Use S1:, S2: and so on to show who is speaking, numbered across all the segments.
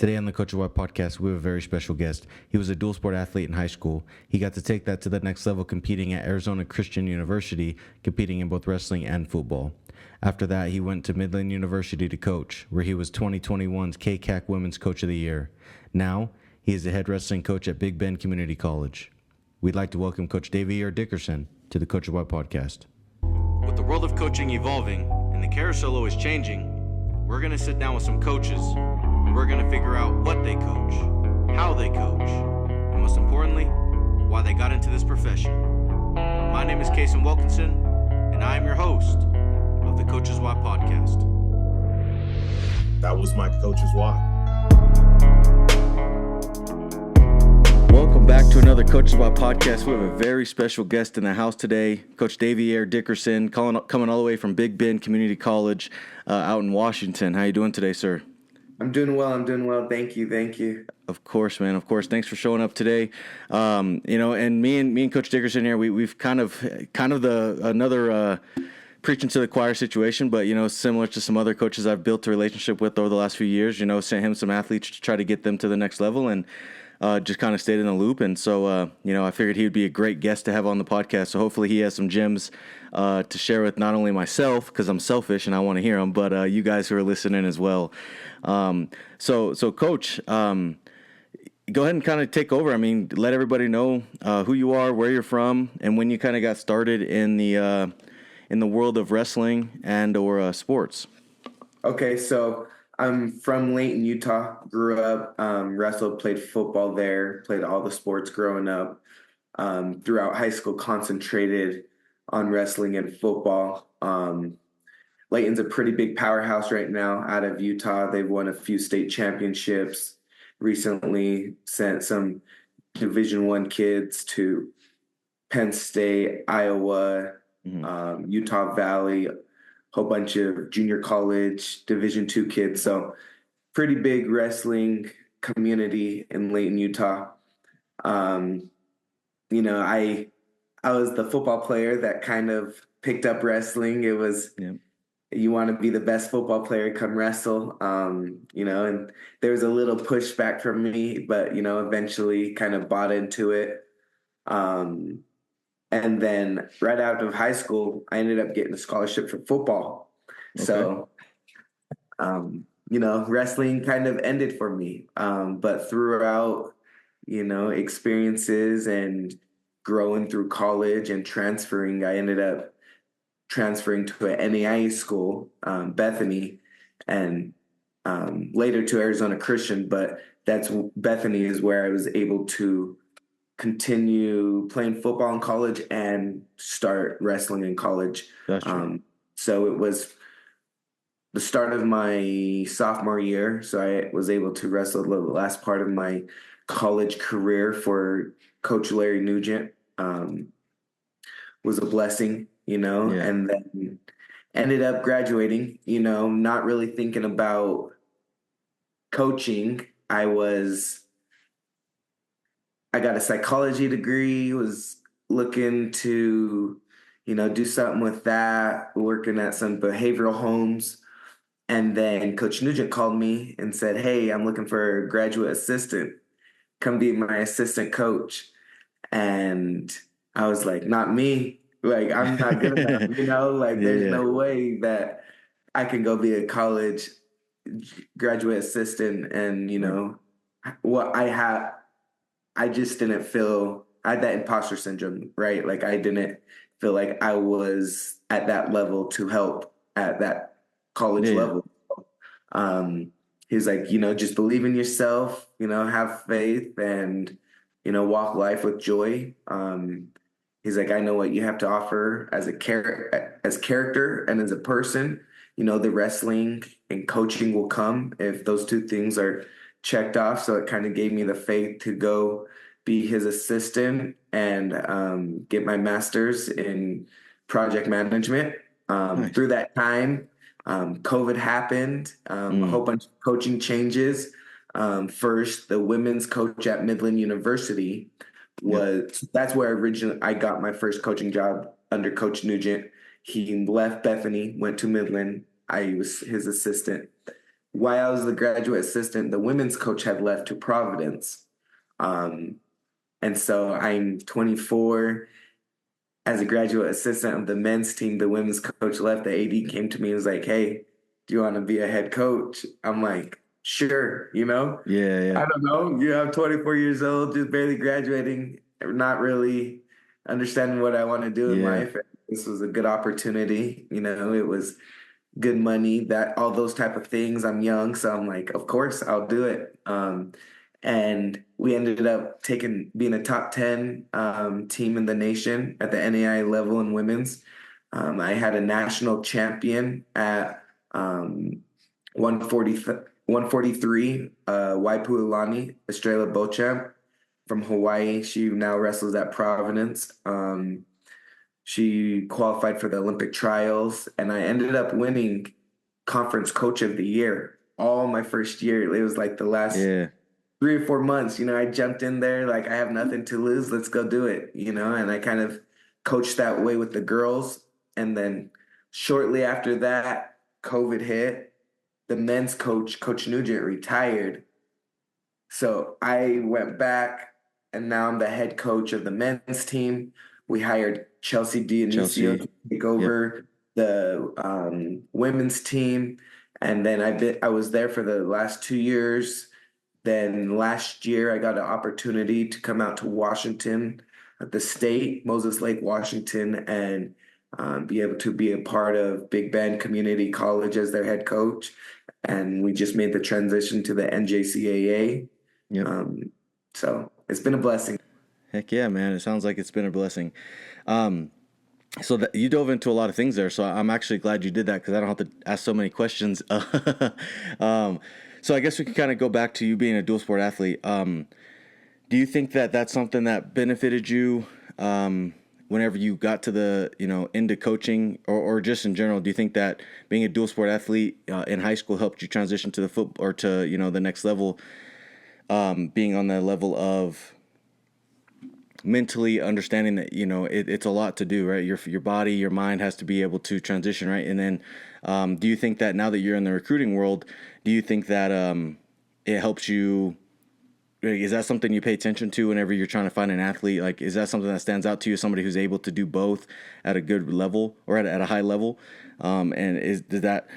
S1: Today on the Coach of What podcast, we have a very special guest. He was a dual sport athlete in high school. He got to take that to the next level competing at Arizona Christian University, competing in both wrestling and football. After that, he went to Midland University to coach, where he was 2021's KCAC Women's Coach of the Year. Now, he is the head wrestling coach at Big Bend Community College. We'd like to welcome Coach Daviaire Dickerson to the Coach of What podcast. With the world of coaching evolving and the carousel always changing, we're going to sit down with some coaches and we're going to figure out what they coach, how they coach, and most importantly, why they got into this profession. My name is Kason Wilkinson, and I am your host of the Coach's Why podcast.
S2: That was my Coach's Why.
S1: Welcome back to another Coach's Why podcast. We have a very special guest in the house today, Coach Daviaire Dickerson, coming all the way from Big Bend Community College out in Washington. How you doing today, sir?
S3: I'm doing well. Thank you.
S1: Of course, man. Of course. Thanks for showing up today. And me and Coach Dickerson here, we've kind of another preaching to the choir situation, but similar to some other coaches I've built a relationship with over the last few years. Sent him some athletes to try to get them to the next level, and just kind of stayed in the loop. And so, I figured he would be a great guest to have on the podcast. So hopefully he has some gems to share with not only myself, because I'm selfish and I want to hear them, but you guys who are listening as well. So Coach, go ahead and kind of take over. I mean, let everybody know who you are, where you're from, and when you kind of got started in the world of wrestling and or sports.
S3: Okay, so I'm from Layton, Utah. Grew up, wrestled, played football there, played all the sports growing up. Throughout high school, concentrated on wrestling and football. Layton's a pretty big powerhouse right now out of Utah. They've won a few state championships. Recently sent some Division I kids to Penn State, Iowa, Utah Valley, whole bunch of junior college, Division II kids. So pretty big wrestling community in Layton, Utah. I was the football player that kind of picked up wrestling. It was, You want to be the best football player, come wrestle, and there was a little pushback from me, but, eventually kind of bought into it. And then right out of high school, I ended up getting a scholarship for football. Okay. So, wrestling kind of ended for me. But throughout, experiences and growing through college and transferring, I ended up transferring to an NAIA school, Bethany, and later to Arizona Christian. But Bethany is where I was able to continue playing football in college and start wrestling in college. So it was the start of my sophomore year. So I was able to wrestle the last part of my college career for Coach Larry Nugent. Was a blessing, and then ended up graduating, not really thinking about coaching. I got a psychology degree, was looking to, do something with that, working at some behavioral homes. And then Coach Nugent called me and said, "Hey, I'm looking for a graduate assistant. Come be my assistant coach." And I was like, not me. Like, I'm not good enough, there's no way that I can go be a college graduate assistant. And, what I just didn't feel, I had that imposter syndrome, right? Like, I didn't feel like I was at that level to help at that college level. He was like, just believe in yourself, have faith and, walk life with joy. He's like, I know what you have to offer as character and as a person. The wrestling and coaching will come if those two things are checked off. So it kind of gave me the faith to go be his assistant and get my master's in project management. Nice. Through that time, COVID happened, a whole bunch of coaching changes. First, the women's coach at Midland University that's where I got my first coaching job under Coach Nugent. He left Bethany, went to Midland. I was his assistant. while I was the graduate assistant, the women's coach had left to Providence. Um, and so I'm 24 as a graduate assistant of the men's team. The women's coach left. The AD came to me and was like, "Hey, do you want to be a head coach?" I'm like, "Sure."
S1: Yeah, yeah,
S3: I don't know. I'm 24 years old, just barely graduating, not really understanding what I want to do in
S1: yeah,
S3: life. This was a good opportunity. It was good money, that all those type of things. I'm young, so I'm like, of course, I'll do it. And we ended up being a top 10 team in the nation at the NAI level in women's. I had a national champion at 140, 143, Waipualani, Estrella Beauchamp from Hawaii. She now wrestles at Providence. She qualified for the Olympic trials, and I ended up winning Conference Coach of the Year all my first year. It was like the last
S1: yeah.
S3: 3 or 4 months. I jumped in there like I have nothing to lose. Let's go do it. And I kind of coached that way with the girls. And then shortly after that, COVID hit. The men's coach, Coach Nugent, retired. So I went back, and now I'm the head coach of the men's team. We hired Chelsea Dionisio
S1: Chelsea.
S3: to take
S1: Yep.
S3: over the women's team, and then I was there for the last 2 years. Then last year, I got an opportunity to come out to Washington, at the state, Moses Lake, Washington, and be able to be a part of Big Bend Community College as their head coach. And we just made the transition to the NJCAA.
S1: Yep.
S3: So it's been a blessing.
S1: Heck yeah, man. It sounds like it's been a blessing. So that you dove into a lot of things there. So I'm actually glad you did that because I don't have to ask so many questions. So I guess we can kind of go back to you being a dual sport athlete. Do you think that that's something that benefited you whenever you got to into coaching or just in general? Do you think that being a dual sport athlete in high school helped you transition to the football or to, the next level, being on the level of mentally understanding that it's a lot to do, right? Your body, your mind has to be able to transition, right? And then do you think that now that you're in the recruiting world, do you think that it helps you? Is that something you pay attention to whenever you're trying to find an athlete? Like, is that something that stands out to you, somebody who's able to do both at a good level or at a high level? And does that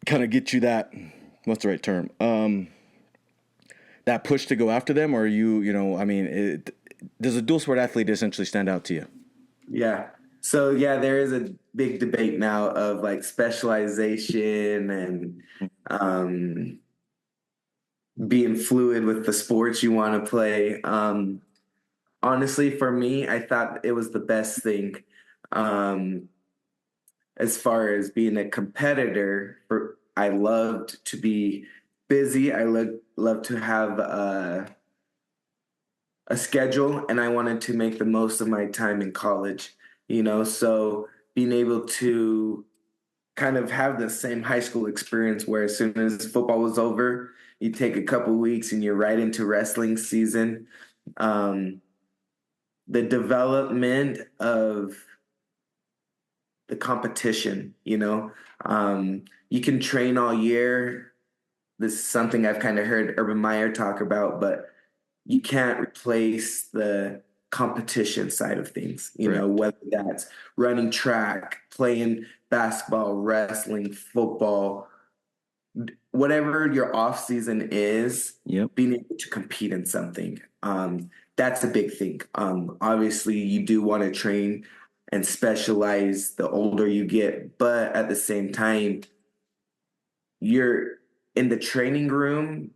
S1: kind of get you that, what's the right term, that push to go after them? Or does a dual sport athlete essentially stand out to you?
S3: Yeah. So yeah, there is a big debate now of like specialization and being fluid with the sports you want to play. Honestly, for me, I thought it was the best thing. Um, as far as being a competitor, I loved to be busy. I love to have a schedule, and I wanted to make the most of my time in college. So being able to kind of have the same high school experience where as soon as football was over, you take a couple weeks and you're right into wrestling season. Um, the development of the competition, you can train all year. This is something I've kind of heard Urban Meyer talk about, but you can't replace the competition side of things,
S1: Correct.
S3: whether that's running track, playing basketball, wrestling, football, whatever your off season is,
S1: Yep.
S3: being able to compete in something. That's a big thing. Obviously, you do want to train and specialize the older you get, but at the same time, you're in the training room,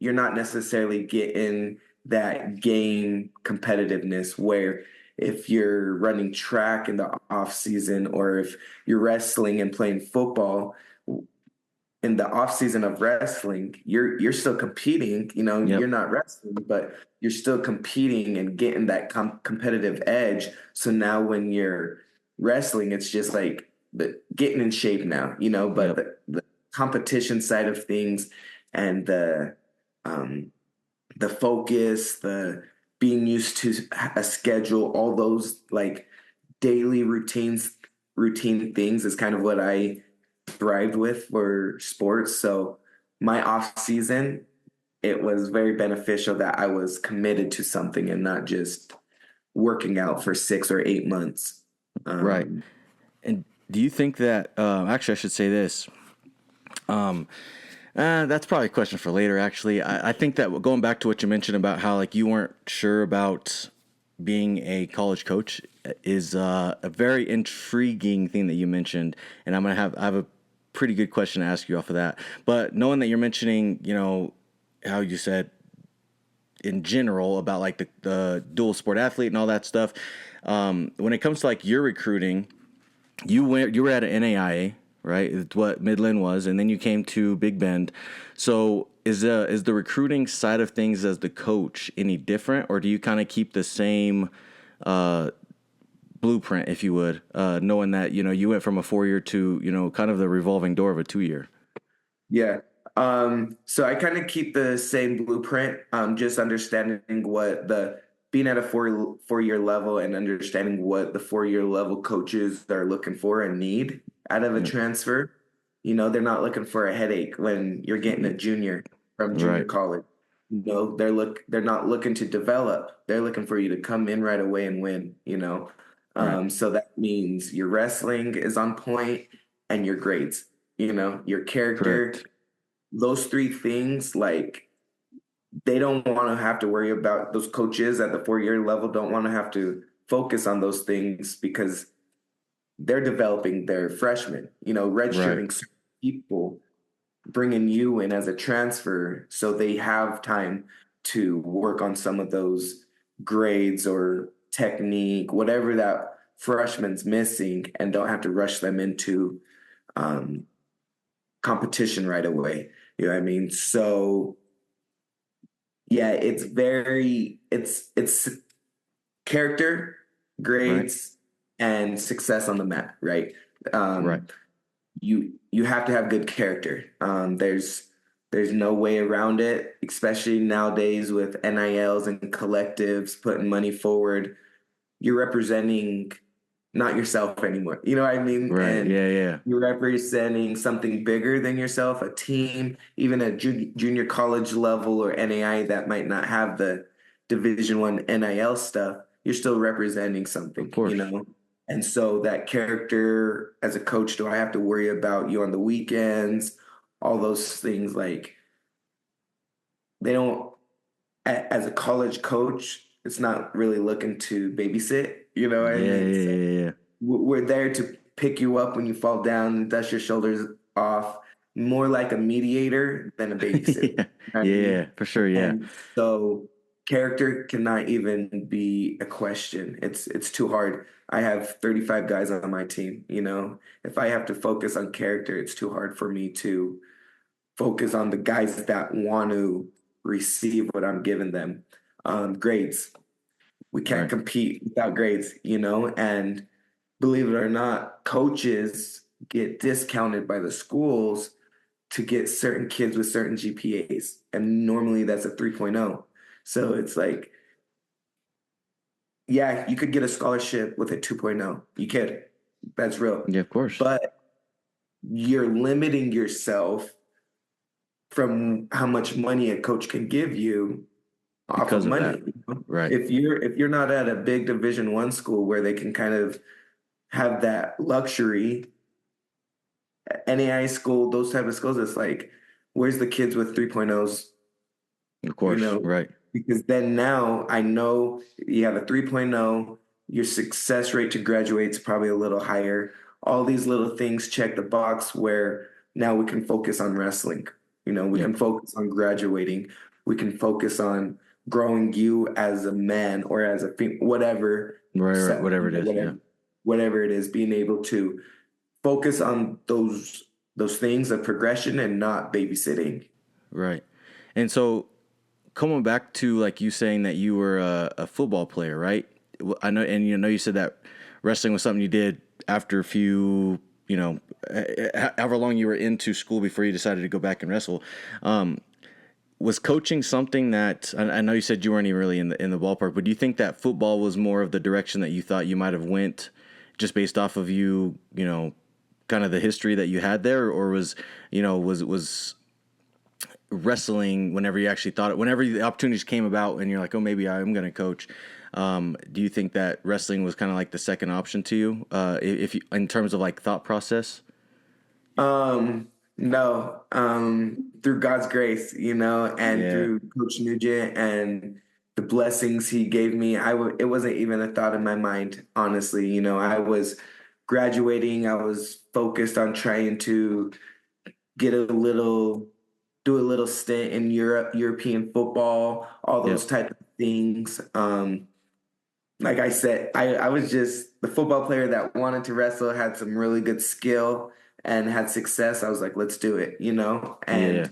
S3: you're not necessarily getting that game competitiveness where if you're running track in the off season or if you're wrestling and playing football in the off season of wrestling, you're still competing.
S1: Yep.
S3: You're not wrestling, but you're still competing and getting that competitive edge. So now when you're wrestling, it's just like getting in shape now. But
S1: Yep.
S3: the competition side of things and um, the focus, the being used to a schedule, all those like daily routine things is kind of what I thrived with were sports. So my off season, it was very beneficial that I was committed to something and not just working out for 6 or 8 months.
S1: Right.
S3: Um,
S1: And do you think that, actually, I should say this. That's probably a question for later, actually. I think that going back to what you mentioned about how, like, you weren't sure about being a college coach is a very intriguing thing that you mentioned. And I have a pretty good question to ask you off of that. But knowing that you're mentioning, how you said in general about like the dual sport athlete and all that stuff, when it comes to like your recruiting, you were at an NAIA, right? It's what Midland was, and then you came to Big Bend. So is the recruiting side of things as the coach any different, or do you kind of keep the same blueprint, if you would, knowing that you went from a 4-year to kind of the revolving door of a 2-year?
S3: yeah. So I kind of keep the same blueprint, just understanding what the being at a four-year level and understanding what the 4-year level coaches are looking for and need out of a
S1: Yep.
S3: transfer. They're not looking for a headache when you're getting a junior from junior
S1: Right.
S3: college. They're not looking to develop. They're looking for you to come in right away and win.
S1: Right.
S3: So that means your wrestling is on point and your grades, your character,
S1: Correct.
S3: those three things, like they don't want to have to worry about those coaches at the 4-year level don't want to have to focus on those things because they're developing their freshmen,
S1: Right.
S3: redshirting certain people, bringing you in as a transfer so they have time to work on some of those grades or technique, whatever that freshman's missing, and don't have to rush them into um, competition right away. You know what I mean? So yeah, it's character,
S1: Right.
S3: grades, and success on the mat, right?
S1: Right.
S3: Um, you have to have good character. There's no way around it, especially nowadays with NILs and collectives putting money forward. You're representing not yourself anymore. You know what I mean?
S1: Right.
S3: And
S1: Yeah. Yeah.
S3: you're representing something bigger than yourself, a team, even a junior college level or NAI that might not have the Division 1 NIL stuff. You're still representing
S1: Of
S3: something,
S1: course.
S3: And so that character as a coach, do I have to worry about you on the weekends? All those things, like they don't, as a college coach, it's not really looking to babysit. You know what I
S1: Yeah.
S3: mean?
S1: Yeah.
S3: So
S1: Yeah.
S3: we're there to pick you up when you fall down and dust your shoulders off, more like a mediator than a babysitter.
S1: Yeah.
S3: You know what I
S1: Yeah.
S3: mean?
S1: For sure. Yeah.
S3: And so character cannot even be a question. It's too hard. I have 35 guys on my team. If I have to focus on character, it's too hard for me to focus on the guys that want to receive what I'm giving them. Grades. We can't
S1: Right.
S3: compete without grades. And believe it or not, coaches get discounted by the schools to get certain kids with certain GPAs. And normally that's a 3.0. So it's like, yeah, you could get a scholarship with a 2.0. You could. That's real.
S1: Yeah. Of course.
S3: But you're limiting yourself from how much money a coach can give you off of
S1: Because of
S3: money.
S1: that. Right.
S3: If you're not at a big Division 1 school where they can kind of have that luxury, NAI school, those type of schools, it's like, where's the kids with 3.0s?
S1: Of
S3: You
S1: course.
S3: know,
S1: Right.
S3: because then now I know you have a 3.0, your success rate to graduate is probably a little higher. All these little things check the box where now we can focus on wrestling. We
S1: Yep.
S3: can focus on graduating. We can focus on growing you as a man or as a female, whatever,
S1: Right. Right. Whatever it is. Yeah.
S3: whatever it is, being able to focus on those things of progression and not babysitting.
S1: Right. And so coming back to like you saying that you were a football player, right? I know, and you said that wrestling was something you did after a few, however long you were into school before you decided to go back and wrestle. Was coaching something that I know you said you weren't even really in the ballpark, but do you think that football was more of the direction that you thought you might have went, just based off of you kind of the history that you had there, or was wrestling whenever you actually thought it, whenever the opportunities came about and you're like, oh, maybe I'm going to coach. Do you think that wrestling was kind of like the second option to you, if you, in terms of like thought process?
S3: No, through God's grace, and
S1: Yeah.
S3: through Coach Nugent and the blessings he gave me, it wasn't even a thought in my mind, honestly. I was graduating, I was focused on trying to get do a little stint in Europe, European football, all those
S1: Yep.
S3: type of things. Like I said, I was just the football player that wanted to wrestle, had some really good skill and had success. I was like, let's do it,
S1: Yeah. Yeah.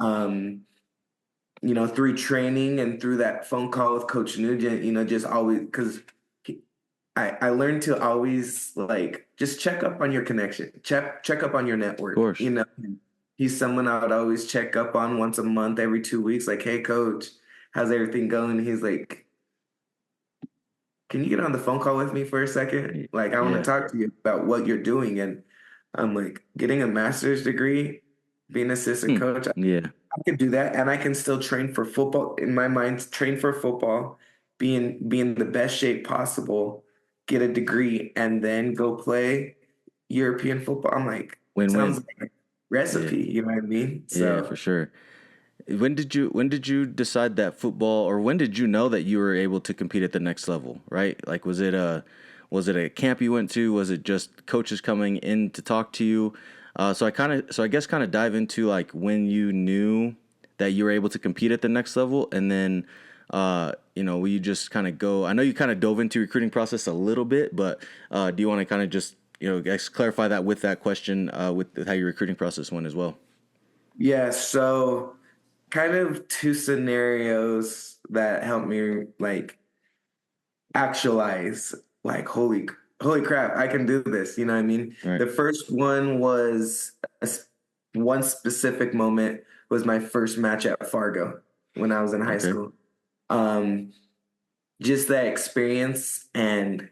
S3: And um, through training and through that phone call with Coach Nugent, just always because I learned to always like just check up on your connection, check up on your
S1: Of
S3: network.
S1: course.
S3: He's someone I would always check up on once a month, every 2 weeks, like, hey coach, how's everything going? He's like, can you get on the phone call with me for a second? Like, I want to
S1: Yeah.
S3: talk to you about what you're doing. And I'm like, getting a master's degree, being an assistant
S1: Hmm.
S3: coach,
S1: Yeah.
S3: I could do that. And I can still train for football. In my mind, train for football, be in the best shape possible, get a degree, and then go play European football. I'm like, sounds
S1: Win-win.
S3: like a
S1: Yeah.
S3: recipe, you know what I mean?
S1: Yeah, for
S3: So
S1: sure. When did you decide that football, or when did you know that you were able to compete at the next level, right? Like, was it a camp you went to? Was it just coaches coming in to talk to you? So I guess kind of dive into like when you knew that you were able to compete at the next level, and then will you just kind of go? I know you kind of dove into recruiting process a little bit, but do you want to kind of just guys clarify that with that question with how your recruiting process went as well?
S3: yeah, so kind of two scenarios that helped me like actualize like holy crap, I can do this, you know what I mean?
S1: Right.
S3: The first one was one specific moment was my first match at Fargo when I was in high
S1: Okay.
S3: school. Um just that experience and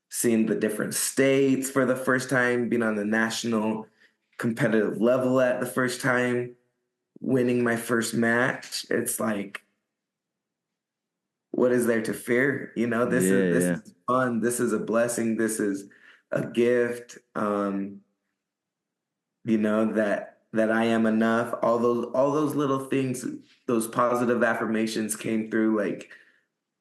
S3: seeing the different states for the first time, being on the national competitive level at the first time, winning my first match. It's like, what is there to fear?
S1: Yeah.
S3: This
S1: Yeah.
S3: is fun. This is a blessing. This is a gift. That I am enough. All those little things, those positive affirmations came through. Like,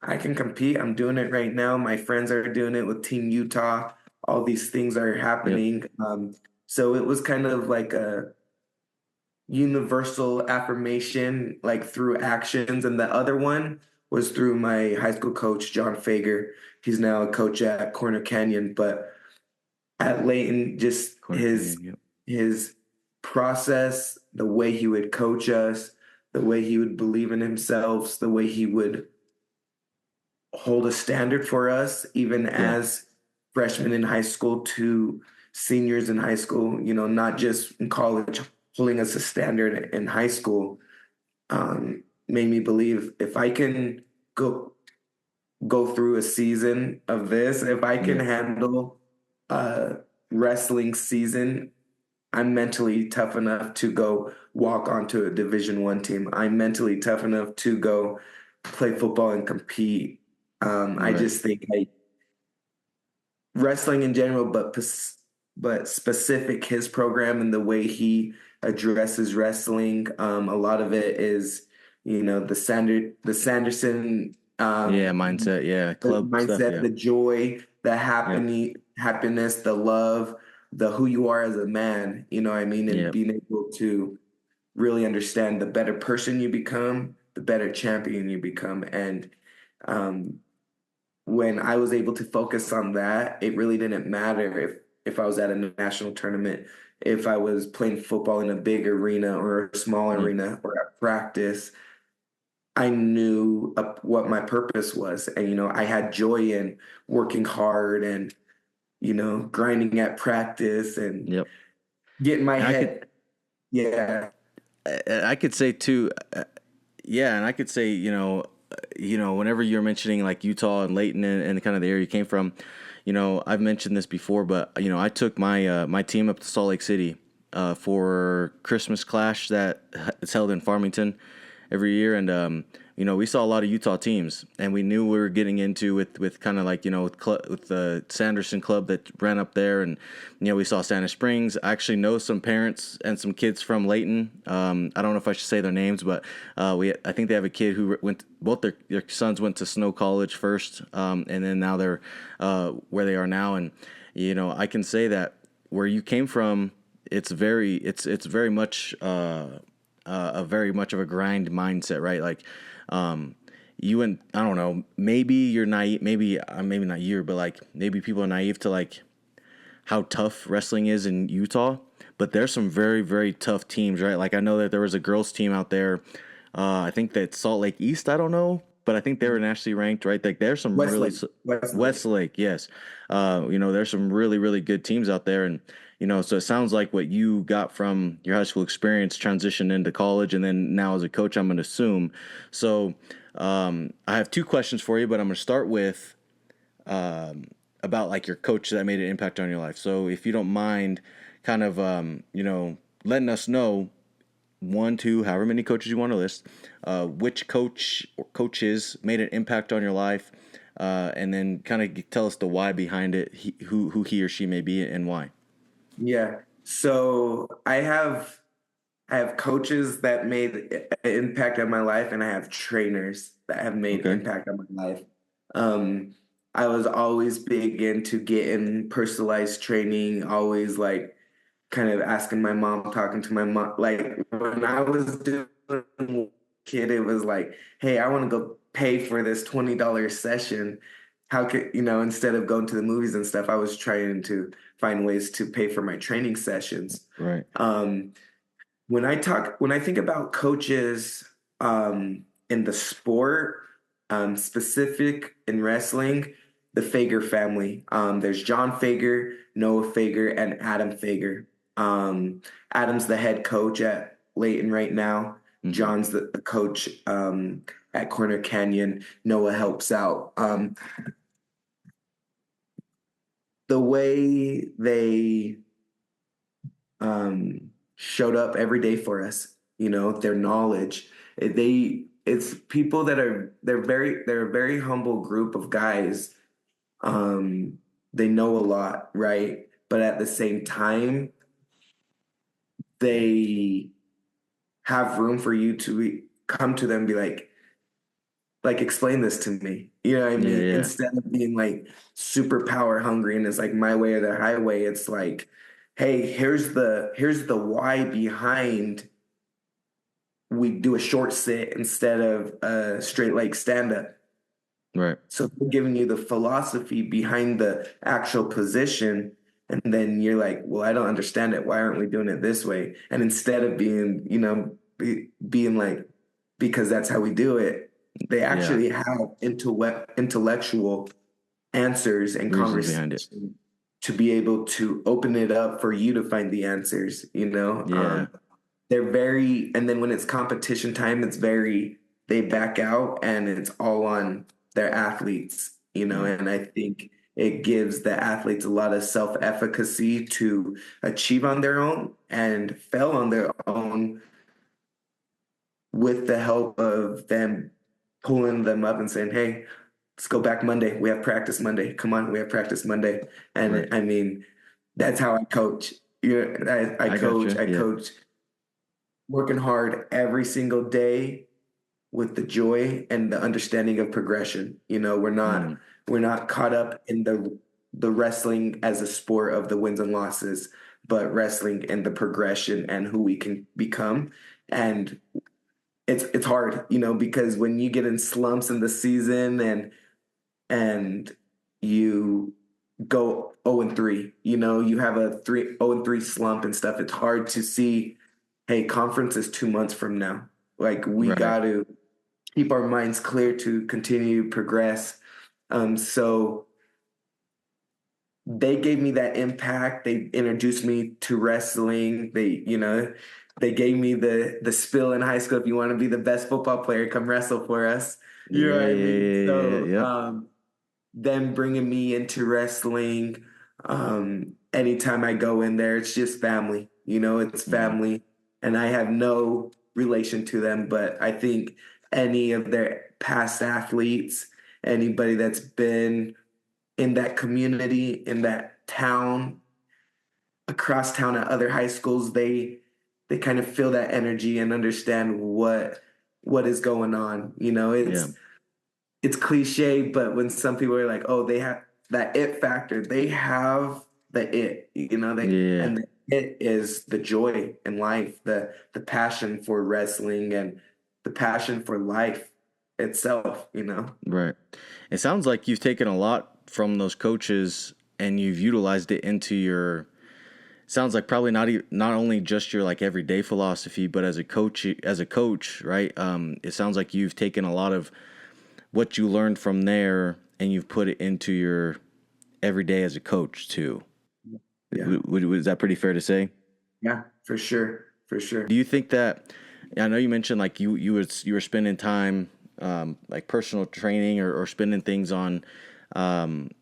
S3: I can compete. I'm doing it right now. My friends are doing it with Team Utah. All these things are
S1: Yep.
S3: happening. So it was kind of like a universal affirmation, like through actions. And the other one was through my high school coach, John Fager. He's now a coach at Corner Canyon, but at Layton, just
S1: Corner Canyon. Yep.
S3: his process, the way he would coach us, the way he would believe in himself, the way he would hold a standard for us, even
S1: Yeah.
S3: as freshmen in high school to seniors in high school, not just in college, holding us a standard in high school, made me believe if I can go through a season of this, if I can
S1: Yep.
S3: handle a wrestling season, I'm mentally tough enough to go walk onto a Division 1 team. I'm mentally tough enough to go play football and compete. I
S1: Right.
S3: just think wrestling in general, but specific his program and the way he addresses wrestling. A lot of it is, the Sanderson
S1: Yeah. Mindset. Yeah.
S3: the
S1: Club stuff.
S3: mindset,
S1: Yeah.
S3: the joy, the
S1: Yep.
S3: happiness, the love, the who you are as a man. You know what I mean, and
S1: Yep.
S3: being able to really understand the better person you become, the better champion you become, and um, when I was able to focus on that, it really didn't matter if I was at a national tournament, if I was playing football in a big arena or a small
S1: Yep.
S3: arena or at practice. I knew what my purpose was, and I had joy in working hard and grinding at practice and
S1: Yep.
S3: getting my
S1: And I could,
S3: head. Yeah,
S1: I could say too. Yeah, and I could say, whenever you're mentioning like Utah and Layton and kind of the area you came from, I've mentioned this before, but I took my team up to Salt Lake City for Christmas Clash that is held in Farmington every year, and we saw a lot of Utah teams, and we knew we were getting into with kind of like with the Sanderson Club that ran up there, and we saw Santa Springs. I actually know some parents and some kids from Layton. I don't know if I should say their names, but I think they have a kid who went. Both their sons went to Snow College first, and then now they're where they are now, and I can say that where you came from, it's very much a very much of a grind mindset, right? Like, you and I don't know, maybe you're naive, maybe not you, but like maybe people are naive to like how tough wrestling is in Utah. But there's some very, very tough teams, right? Like I know that there was a girls team out there. I think that Salt Lake East, I don't know, but I think they were nationally ranked, right? Like there's some really Westlake, yes. There's some really, really good teams out there, and so it sounds like what you got from your high school experience transitioned into college, and then now as a coach, I'm going to assume. So I have two questions for you, but I'm going to start with about like your coach that made an impact on your life. So if you don't mind, kind of letting us know one, two, however many coaches you want to list, which coach or coaches made an impact on your life, and then kind of tell us the why behind it, who he or she may be, and why.
S3: Yeah. So I have coaches that made an impact on my life, and I have trainers that have made
S1: Okay.
S3: impact on my life. I was always big into getting personalized training, always like kind of asking my mom, talking to my mom. Like when I was doing kid, it was like, hey, I want to go pay for this $20 session. How could, instead of going to the movies and stuff, I was trying to find ways to pay for my training sessions.
S1: Right.
S3: When I think about coaches in the sport, specific in wrestling, the Fager family. There's John Fager, Noah Fager, and Adam Fager. Adam's the head coach at Layton right now.
S1: Mm-hmm.
S3: John's the coach at Corner Canyon. Noah helps out. The way they showed up every day for us, their knowledge. It's people that they're a very humble group of guys. They know a lot, right? But at the same time, they have room for you to come to them and be like explain this to me. You know what I mean?
S1: Yeah.
S3: Instead of being like super power hungry and it's like my way or the highway, it's like, hey, here's the why behind we do a short sit instead of a straight leg stand up.
S1: Right.
S3: So they're giving you the philosophy behind the actual position, and then you're like, well, I don't understand it. Why aren't we doing it this way? And instead of being, being like, because that's how we do it, they actually have intellectual answers and
S1: Reasons behind it.
S3: conversation to be able to open it up for you to find the answers,
S1: Yeah.
S3: They're very, and then when it's competition time, they back out and it's all on their athletes, and I think it gives the athletes a lot of self-efficacy to achieve on their own and fail on their own with the help of them pulling them up and saying, hey, let's go back Monday. We have practice Monday. Come on, we have practice Monday. And
S1: Right.
S3: I mean, that's how I coach. I coach.
S1: Gotcha.
S3: I coach working hard every single day with the joy and the understanding of progression. We're not caught up in the wrestling as a sport of the wins and losses, but wrestling in the progression and who we can become. And it's hard, because when you get in slumps in the season and you go 0-3, you have a 0-3 slump and stuff, it's hard to see, hey, conference is 2 months from now. Like we got to keep our minds clear to continue to progress. So they gave me that impact. They introduced me to wrestling. They gave me the spill in high school. If you want to be the best football player, come wrestle for us. You know what I mean? So,
S1: Yeah.
S3: them bringing me into wrestling. Anytime I go in there, it's just family. It's
S1: Mm-hmm.
S3: family, and I have no relation to them. But I think any of their past athletes, anybody that's been in that community, in that town, across town at other high schools, they kind of feel that energy and understand what is going on.
S1: Yeah.
S3: It's cliche, but when some people are like, "Oh, they have that it factor," they have the it.
S1: Yeah.
S3: And the it is the joy in life, the passion for wrestling, and the passion for life itself.
S1: Right. It sounds like you've taken a lot from those coaches and you've utilized it into your. Sounds like probably not only just your like everyday philosophy, but as a coach, right? It sounds like you've taken a lot of what you learned from there and you've put it into your everyday as a coach too.
S3: Yeah,
S1: Is that pretty fair to say?
S3: yeah, for sure, for sure.
S1: Do you think that? I know you mentioned like you were spending time like personal training or spending things on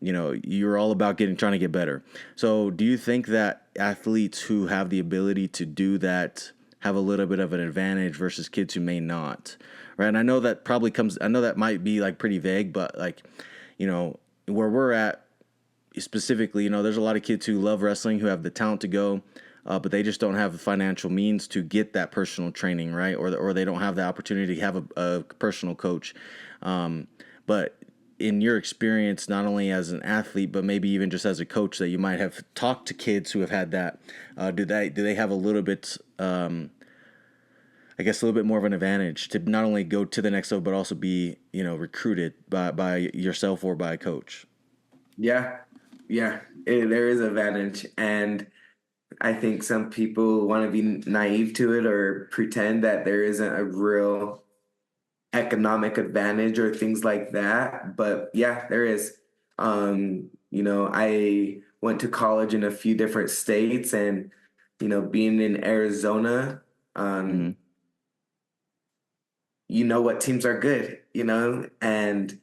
S1: you're all about trying to get better. So do you think that athletes who have the ability to do that have a little bit of an advantage versus kids who may not? Right. And I know that I know that might be like pretty vague, but like, where we're at specifically, there's a lot of kids who love wrestling who have the talent to go, but they just don't have the financial means to get that personal training, right? Or they don't have the opportunity to have a personal coach. But in your experience, not only as an athlete, but maybe even just as a coach, that you might have talked to kids who have had that, do they have a little bit, I guess, a little bit more of an advantage to not only go to the next level, but also be, recruited by yourself or by a coach?
S3: Yeah, yeah, there is advantage, and I think some people want to be naive to it or pretend that there isn't a real economic advantage or things like that. But yeah, there is. I went to college in a few different states, and being in Arizona,
S1: Mm-hmm.
S3: um, what teams are good, and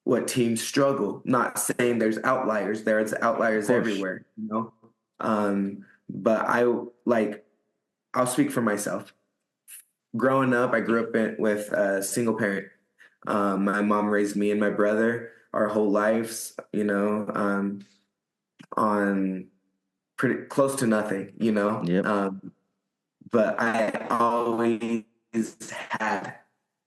S3: what teams struggle. Not saying there's
S1: Of
S3: outliers
S1: course.
S3: everywhere. But I'll speak for myself. Growing up, I grew up with a single parent. My mom raised me and my brother our whole lives, on pretty close to nothing,
S1: Yep.
S3: but had,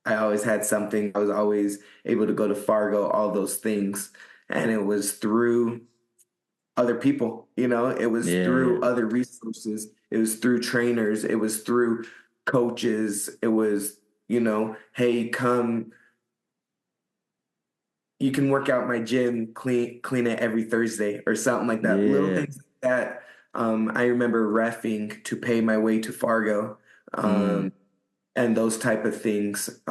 S3: I always had something. I was always able to go to Fargo, all those things. And it was through other people, it was
S1: Yeah. Yeah.
S3: through other resources. It was through trainers. It was through coaches. It was, hey, come, you can work out my gym, clean it every Thursday or something like that. Little
S1: Yeah.
S3: things like that. I remember reffing to pay my way to Fargo,
S1: Mm.
S3: um, and those type of things.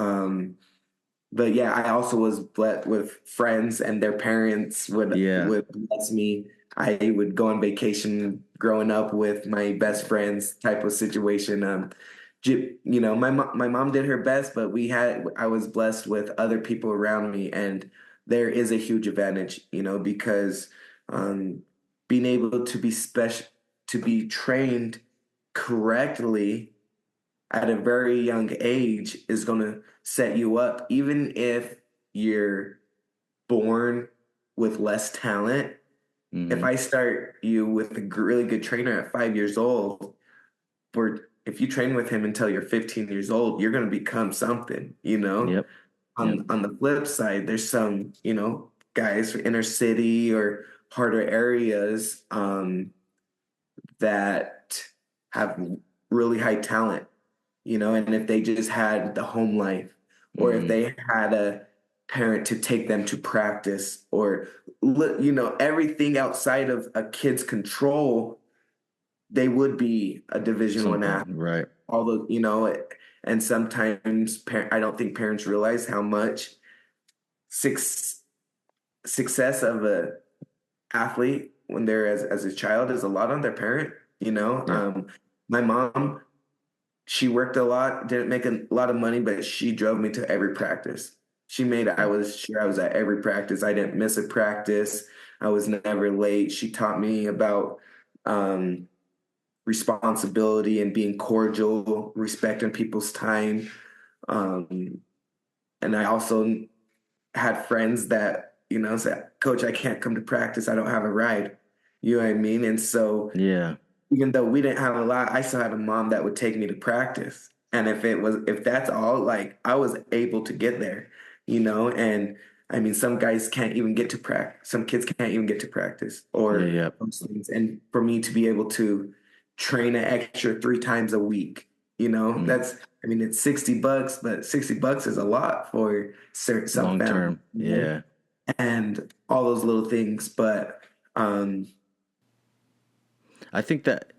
S3: But yeah, I also was blessed with friends, and their parents would
S1: Yeah.
S3: would bless me. I would go on vacation growing up with my best friends type of situation. My mom did her best, but I was blessed with other people around me, and there is a huge advantage, because um, being able to be special, to be trained correctly at a very young age is going to set you up, even if you're born with less talent. If
S1: Mm-hmm.
S3: I start you with a really good trainer at 5 years old, or if you train with him until you're 15 years old, you're going to become something.
S1: Yep. Yep.
S3: On the flip side, there's some, guys from inner city or harder areas, that have really high talent, and if they just had the home life, or if
S1: Mm-hmm.
S3: they had a parent to take them to practice, or, everything outside of a kid's control, they would be a Division One
S1: Something.
S3: athlete.
S1: Right.
S3: Although, and sometimes I don't think parents realize how much suc- success of a athlete when they're as a child is a lot on their parent.
S1: Yeah.
S3: My mom, she worked a lot, didn't make a lot of money, but she drove me to every practice. She made I
S1: Yeah.
S3: was sure I was at every practice. I didn't miss a practice. I was never late. She taught me about um, responsibility and being cordial, respecting people's time. Um, and I also had friends that, said, Coach, I can't come to practice. I don't have a ride. You know what I mean? And so
S1: Yeah.
S3: even though we didn't have a lot, I still had a mom that would take me to practice. And if that's all, like I was able to get there, and I mean, some guys can't even get to practice. Some kids can't even get to practice
S1: Yeah.
S3: or
S1: Yeah.
S3: those things. And for me to be able to train an extra 3 times a week,
S1: Mm.
S3: I mean, it's $60, but $60 is a lot for some
S1: Long
S3: families,
S1: term. Yeah.
S3: and all those little things. But
S1: I think that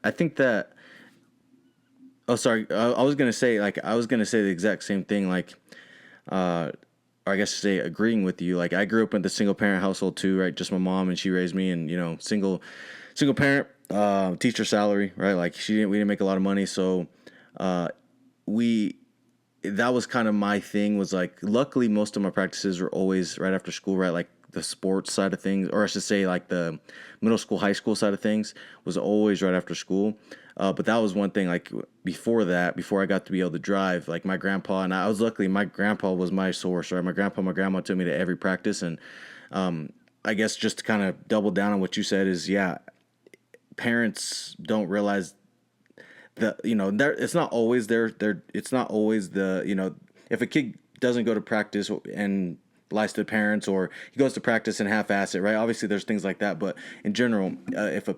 S1: oh, sorry. I was gonna say, like, I was gonna say the exact same thing. Like, or I guess to say agreeing with you. Like, I grew up in the single parent household too, right? Just my mom, and she raised me, and single parent, teacher salary, right? Like, we didn't make a lot of money, so uh, we that was kind of my thing. Was like, luckily, most of my practices were always right after school, right? Like the sports side of things, or I should say, like the middle school, high school side of things, was always right after school. But that was one thing. Like before that, before I got to be able to drive, like my grandpa and I was luckily my grandpa was my source. Right, my grandma took me to every practice, and I guess just to kind of double down on what you said is, yeah, parents don't realize it's not always it's not always if a kid doesn't go to practice and lies to the parents, or he goes to practice and half-ass it, right? Obviously there's things like that, but in general, if a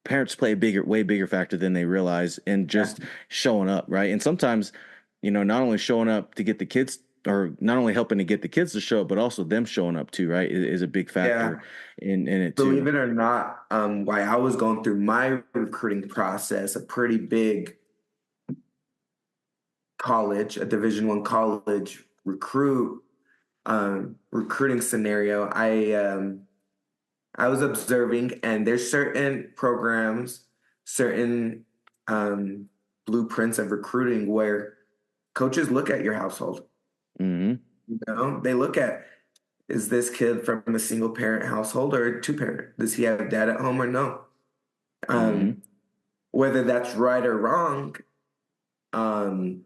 S1: parents play a way bigger factor than they realize, and
S3: yeah,
S1: just showing up, right? And sometimes, not only showing up to get the kids, or not only helping to get the kids to show up, but also them showing up too, right? Is a big factor
S3: yeah.
S1: in it
S3: Believe
S1: too.
S3: it or not, while I was going through my recruiting process, a pretty big college, a Division I college recruiting scenario, I was observing, and there's certain programs, certain um, blueprints of recruiting where coaches look at your household.
S1: Mm-hmm.
S3: They look at, is this kid from a single parent household or a two parent? Does he have dad at home or no?
S1: Mm-hmm.
S3: Um, Whether that's right or wrong, um,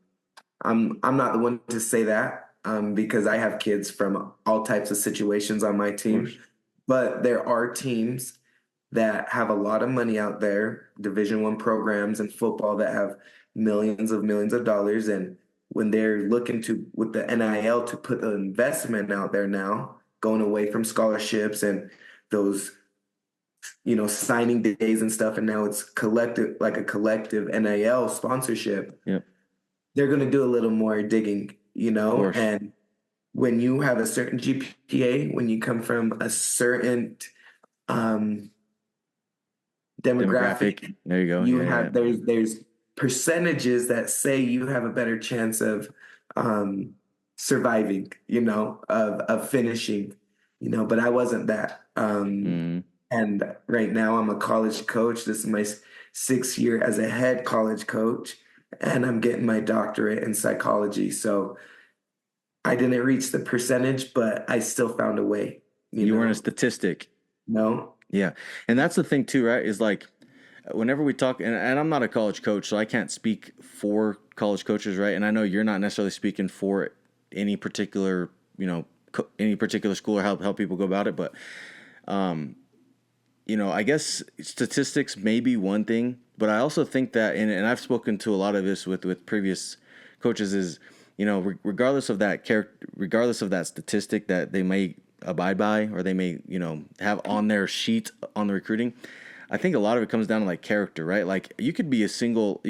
S3: I'm not the one to say that, because I have kids from all types of situations on my
S1: Of
S3: team.
S1: course.
S3: But there are teams that have a lot of money out there, Division I programs in football that have millions of dollars, and when they're looking to with the NIL to put the investment out there now, going away from scholarships and those signing days and stuff, and now it's collective, like a collective NIL sponsorship.
S1: Yep.
S3: They're going to do a little more digging,
S1: Of course.
S3: and when you have a certain GPA, when you come from a certain um,
S1: Demographic.
S3: demographic,
S1: There you go.
S3: you
S1: Yeah, yeah.
S3: have there's percentages that say you have a better chance of surviving, of finishing, but I wasn't that.
S1: Mm.
S3: And right now I'm a college coach. This is my 6th year as a head college coach, and I'm getting my doctorate in psychology. So I didn't reach the percentage, but I still found a way, you
S1: You weren't a
S3: know.
S1: statistic.
S3: No.
S1: Yeah. And that's the thing too, right? Is like, whenever we talk, and I'm not a college coach, so I can't speak for college coaches, right? And I know you're not necessarily speaking for any particular, any particular school, or how people go about it, but I guess statistics may be one thing, but I also think that, and I've spoken to a lot of this with previous coaches, is, regardless of that character, regardless of that statistic that they may abide by, or they may, have on their sheet on the recruiting, I think a lot of it comes down to like character, right? Like you could be a single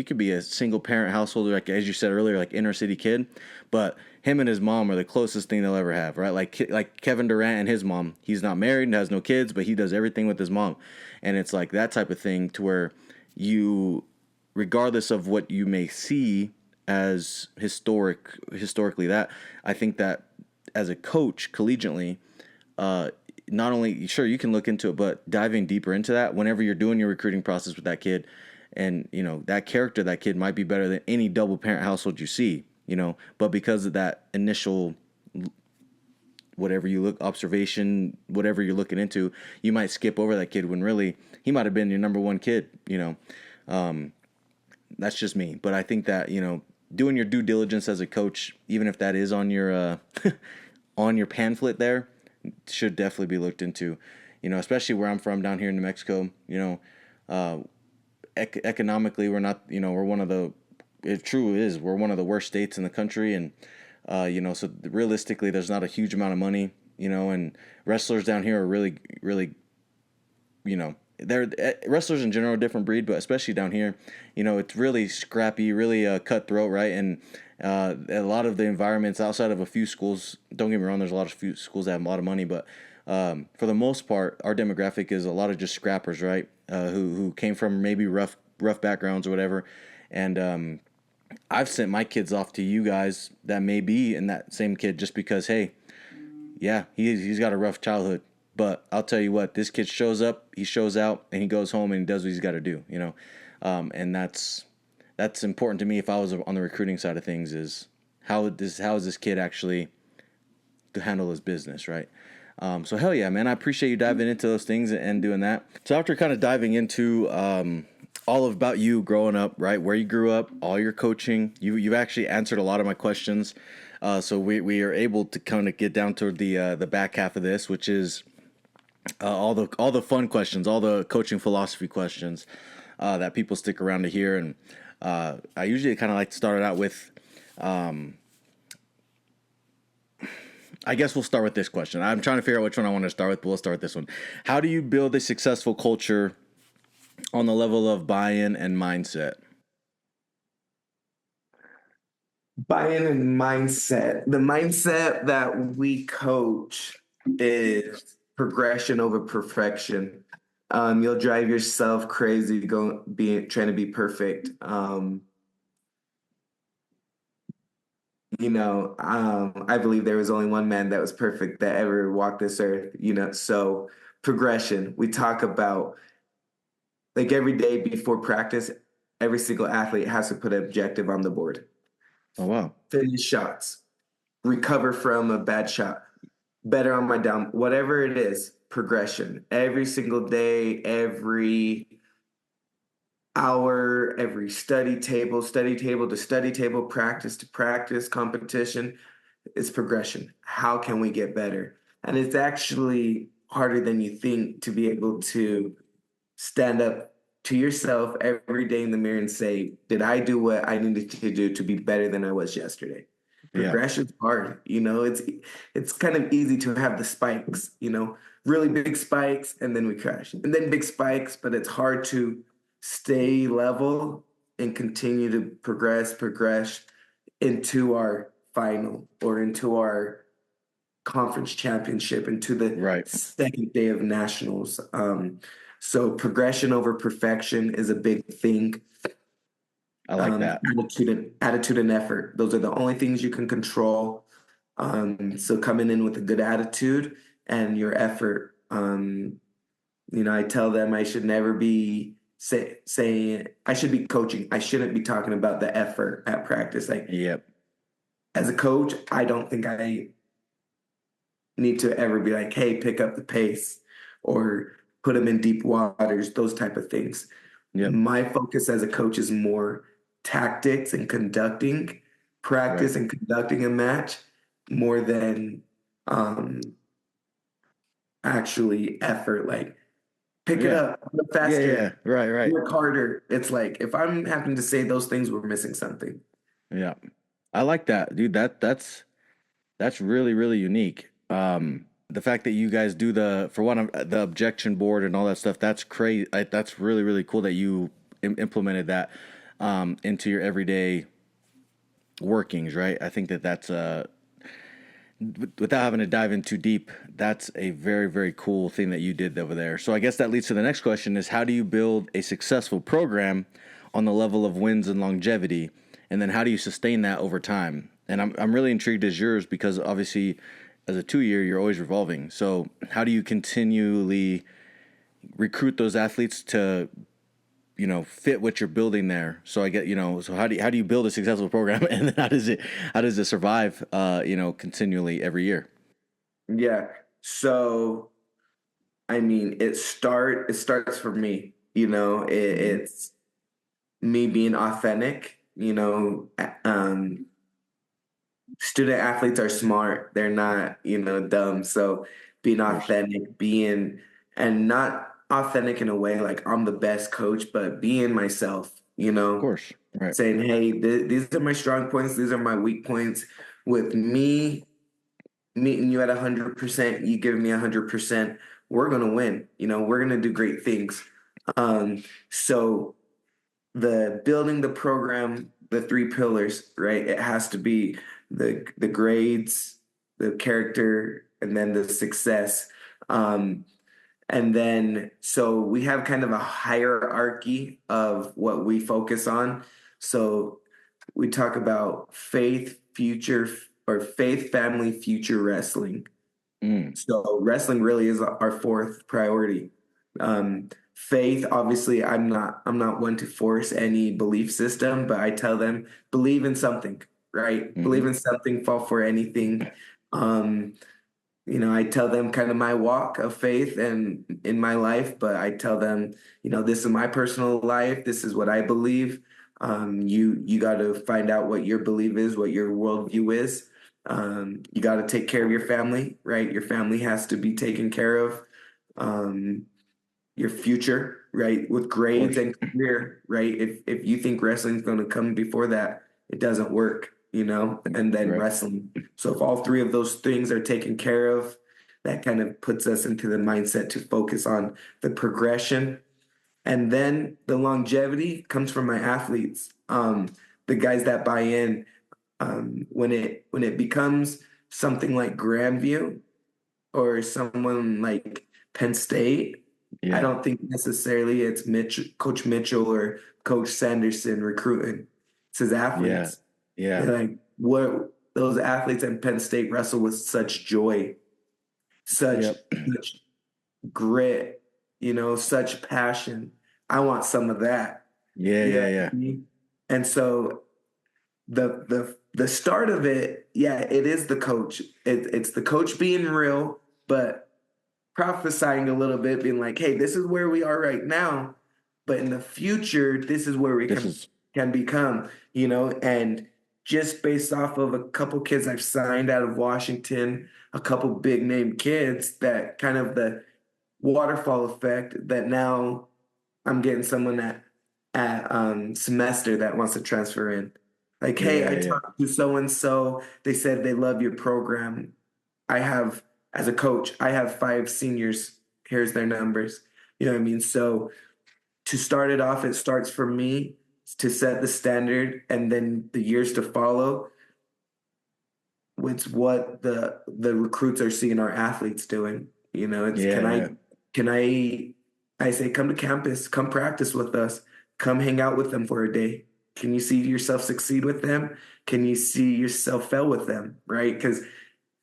S1: parent household, like as you said earlier, like inner city kid, but him and his mom are the closest thing they'll ever have, right? Like Kevin Durant and his mom. He's not married and has no kids, but he does everything with his mom, and it's like that type of thing to where you, regardless of what you may see as historically, that I think that as a coach collegiately, not only, sure, you can look into it, but diving deeper into that whenever you're doing your recruiting process with that kid, and that character, that kid might be better than any double parent household you see. but because of that initial observation, whatever you're looking into, you might skip over that kid when really he might have been your number one kid. That's just me. But I think that, doing your due diligence as a coach, even if that is on your on your pamphlet there, should definitely be looked into. Especially where I'm from down here in New Mexico. Economically, we're not. We're one of the. It truly is. We're one of the worst states in the country, and so realistically, there's not a huge amount of money. And wrestlers down here are really, really, they're wrestlers in general, a different breed, but especially down here, it's really scrappy, really cutthroat, right? And a lot of the environments outside of a few schools, don't get me wrong, there's a lot of few schools that have a lot of money, but for the most part, our demographic is a lot of just scrappers, right? Who came from maybe rough backgrounds or whatever, and I've sent my kids off to you guys that may be in that same kid just because, hey, yeah, he's got a rough childhood. But I'll tell you what, this kid shows up, he shows out, and he goes home and he does what he's got to do, and that's important to me. If I was on the recruiting side of things, is how is this kid actually to handle his business, right? So hell yeah, man, I appreciate you diving into those things and doing that. So after kind of diving into all about you growing up, right, where you grew up, all your coaching, you've actually answered a lot of my questions. So we are able to kind of get down to the back half of this, which is all the fun questions, all the coaching philosophy questions that people stick around to hear. And I usually kind of like to start it out with, I guess we'll start with this question. I'm trying to figure out which one I want to start with, but we'll start with this one. How do you build a successful culture on the level of buy-in and mindset?
S3: Buy-in and mindset. The mindset that we coach is progression over perfection. You'll drive yourself crazy trying to be perfect. I believe there was only one man that was perfect that ever walked this earth. So progression. We talk about like every day before practice, every single athlete has to put an objective on the board.
S1: Oh, wow.
S3: Finish shots, recover from a bad shot, better on my down, whatever it is, progression. Every single day, every hour, every study table to study table, practice to practice, competition, it's progression. How can we get better? And it's actually harder than you think to be able to stand up to yourself every day in the mirror and say, did I do what I needed to do to be better than I was yesterday? Progression's hard. It's kind of easy to have the spikes, really big spikes, and then we crash. And then big spikes, but it's hard to stay level and continue to progress into our final or into our conference championship, into the second day of nationals. So progression over perfection is a big thing.
S1: I like that.
S3: Attitude and effort. Those are the only things you can control. So coming in with a good attitude and your effort. I tell them I should never be saying I should be coaching. I shouldn't be talking about the effort at practice. As a coach, I don't think I need to ever be like, hey, pick up the pace or put them in deep waters, those type of things. My focus as a coach is more tactics and conducting practice and conducting a match more than actually effort. Like, pick it up, look faster, work harder. It's like, if I'm having to say those things, we're missing something.
S1: Yeah. I like that, dude. That's really, really unique. The fact that you guys do the objection board and all that stuff, that's crazy. That's really, really cool that you implemented that into your everyday workings, right? I think that's without having to dive in too deep, that's a very, very cool thing that you did over there. So I guess that leads to the next question is, how do you build a successful program on the level of wins and longevity? And then how do you sustain that over time? And I'm really intrigued as yours, because obviously as a 2-year, you're always revolving. So how do you continually recruit those athletes to fit what you're building there. So I get, so how do you build a successful program, and then how does it survive, continually every year?
S3: Yeah. So I mean, it starts for me.
S1: Hmm.
S3: It's me being authentic. Student athletes are smart. They're not, dumb. So being
S1: Of course,
S3: authentic, and not authentic in a way like I'm the best coach, but being myself,
S1: of course, right,
S3: saying, hey, these are my strong points. These are my weak points. With me meeting you at 100%, you giving me 100%, we're going to win. We're going to do great things. So the building the program, the three pillars, right? It has to be the grades, the character, and then the success. Um, and then so we have kind of a hierarchy of what we focus on. So we talk about faith, family, future wrestling.
S1: mm,
S3: So wrestling really is our fourth priority. Faith, obviously, I'm not one to force any belief system, but I tell them believe in something, right?
S1: hmm,
S3: Believe in something, fall for anything. Um, I tell them kind of my walk of faith and in my life, but I tell them, this is my personal life. This is what I believe. You got to find out what your belief is, what your worldview is. You got to take care of your family, right? Your family has to be taken care of. Um, your future, right? With
S1: of
S3: grades
S1: course,
S3: and career, right? If you think wrestling's going to come before that, it doesn't work, and then
S1: right,
S3: wrestling. So if all three of those things are taken care of, that kind of puts us into the mindset to focus on the progression. And then the longevity comes from my athletes, the guys that buy in. When it becomes something like Grandview or someone like Penn State, I
S1: yeah,
S3: don't think necessarily it's Coach Mitchell or Coach Sanderson recruiting. It's his
S1: yeah,
S3: athletes.
S1: yeah,
S3: They're like, what those athletes at Penn State wrestle with such joy, such
S1: yep,
S3: such grit, such passion. I want some of that.
S1: yeah,
S3: You know
S1: yeah,
S3: what
S1: yeah,
S3: I mean? And so the start of it, yeah, it is the coach. It's the coach being real, but prophesying a little bit, being like, "Hey, this is where we are right now, but in the future, this is where we
S1: this
S3: can
S1: is,
S3: can become." And just based off of a couple kids I've signed out of Washington, a couple big name kids, that kind of the waterfall effect that now I'm getting someone at semester that wants to transfer in. Like, hey,
S1: yeah,
S3: I
S1: yeah,
S3: talked to so and so. They said they love your program. I have, as a coach, I have five seniors. Here's their numbers. You know what I mean? So to start it off, it starts for me to set the standard, and then the years to follow. It's what the recruits are seeing our athletes doing. It's
S1: yeah, yeah,
S3: can I say come to campus, come practice with us, come hang out with them for a day. Can you see yourself succeed with them? Can you see yourself fail with them? Right? Because